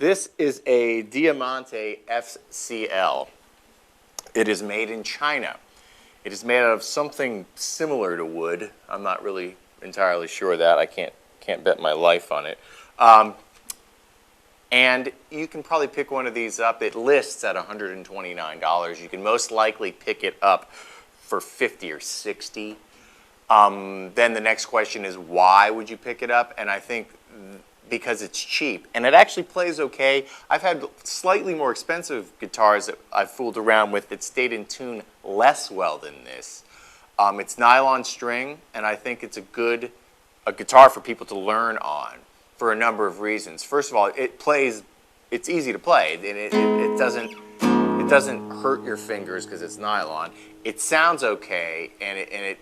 This is a Diamante FCL. It is made in China. It is made out of something similar to wood. I'm not really entirely sure of that. I can't bet my life on it. And you can probably pick one of these up. It lists at $129. You can most likely pick it up for $50 or $60. Then the next question is, why would you pick it up? And I think because it's cheap. And it actually plays okay. I've had slightly more expensive guitars that I've fooled around with that stayed in tune less well than this. It's nylon string, and I think it's a guitar for people to learn on for a number of reasons. First of all, it's easy to play, and it doesn't hurt your fingers because it's nylon. It sounds okay, and it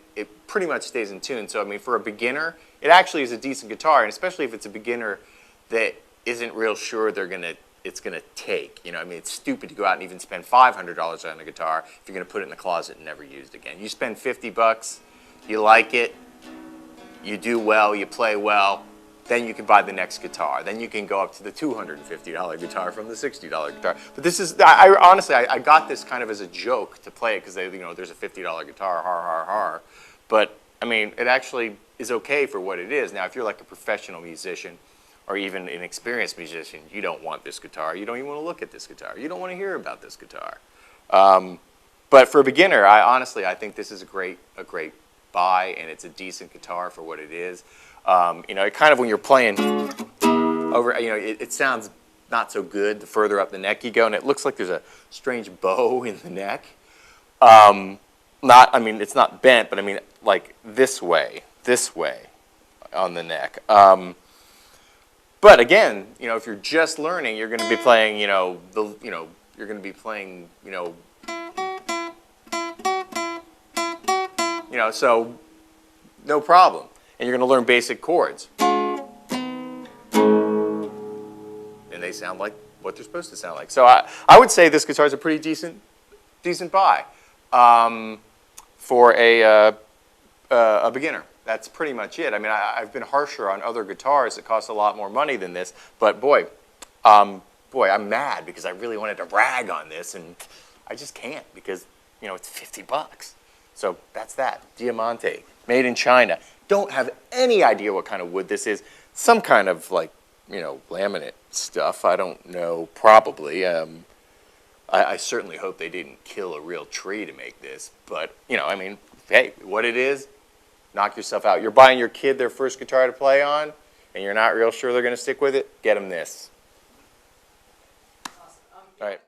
pretty much stays in tune. So I mean, for a beginner, it actually is a decent guitar, and especially if it's a beginner that isn't real sure it's gonna take. You know, I mean, it's stupid to go out and even spend $500 on a guitar if you're gonna put it in the closet and never use it again. You spend 50 bucks, you like it, you do well, you play well, then you can buy the next guitar. Then you can go up to the $250 guitar from the $60 guitar. But this is, honestly, I got this kind of as a joke to play it because there's a $50 guitar, har, har, har. But, I mean, it actually is okay for what it is. Now, if you're like a professional musician or even an experienced musician, you don't want this guitar. You don't even want to look at this guitar. You don't want to hear about this guitar. But for a beginner, I think this is a great buy, and it's a decent guitar for what it is. It kind of, when you're playing over, it sounds not so good the further up the neck you go, and it looks like there's a strange bow in the neck. It's not bent, but I mean like this way on the neck. But again, if you're just learning, you're going to be playing, you're going to be playing, so no problem. And you're going to learn basic chords. And they sound like what they're supposed to sound like. So I would say this guitar is a pretty decent buy for a beginner. That's pretty much it. I mean, I've been harsher on other guitars that cost a lot more money than this, but boy, I'm mad because I really wanted to rag on this, and I just can't because, it's 50 bucks. So that's that. Diamante, made in China. Don't have any idea what kind of wood this is. Some kind of laminate stuff. I don't know, probably. I certainly hope they didn't kill a real tree to make this. But, hey, what it is, knock yourself out. You're buying your kid their first guitar to play on, and you're not real sure they're going to stick with it, get them this. Awesome. All right.